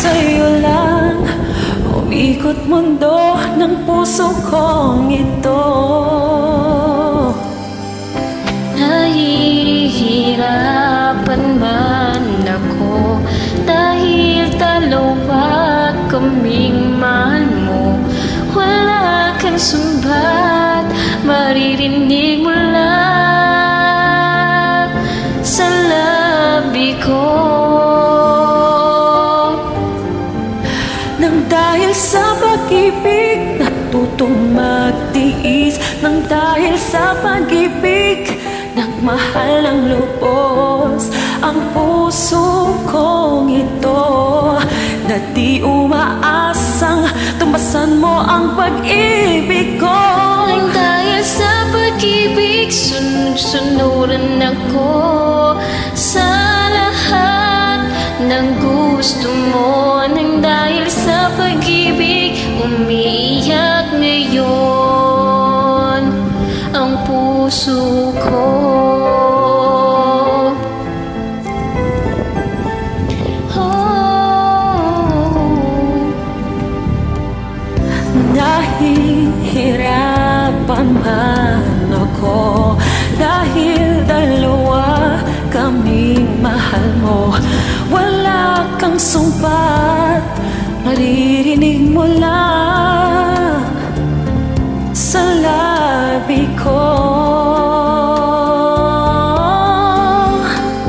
sa'yo lang umikot mundo ng puso kong ito. Nahihirapan man ako dahil dalawa kaming mahal mo. Wala kang sumbat, maririnig mo lang sa labi ko. Nang dahil sa pag-ibig natutong magtiis, nang dahil sa pag-ibig nagmahal ng lubos ang puso kong ito, na di umaasang tumbasan mo ang pag-ibig ko. Nang dahil sa pag-ibig sunod-sunuran ako sa lahat ng gusto mo. Nang dahil sa pag-ibig umiiyak ngayon ang puso ko. Nahihirapan man ako dahil dalawa kaming mahal mo. Wala kang sumbat, maririnig mo lang sa labi ko.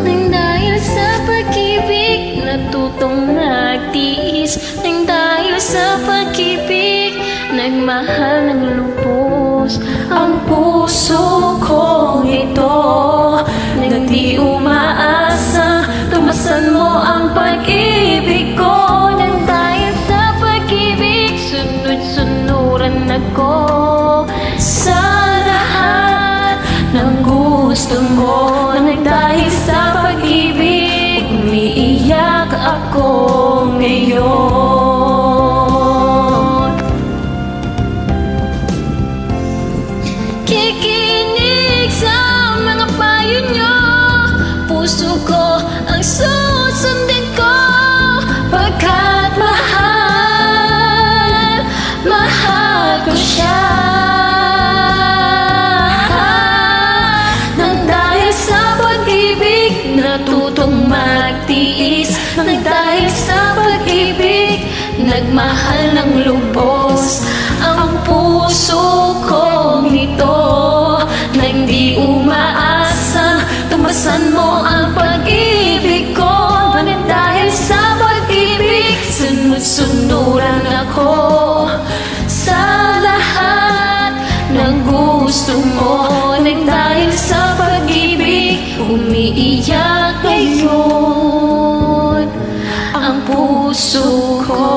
Nang dahil sa pag-ibig natutong nagtiis, nang dahil sa pag-ibig nagmahal ng lubos ang puso kong ito, na di umaasa tumasan mo ang pag-ibig ko. Nang dahil sa pag-ibig sunod-sunuran ako sa lahat ng gusto mo. Nang dahil sa pag-ibig umiiyak ako ngayon. Kikinig sa mga payo nyo, puso ko ang susundin ko. Pagkat mahal, mahal ko siya. Nang dahil sa pag-ibig natutong magtiis, nang dahil sa pag-ibig nagmahal ng lubos ang puso kong ito, nang di umaasa tumasan mo ang pag-ibig ko. Nang dahil sa pag-ibig sunod-sunuran ako sa lahat ng gusto mo. Nang dahil sa pag-ibig umiiyak ngayon ang puso ko.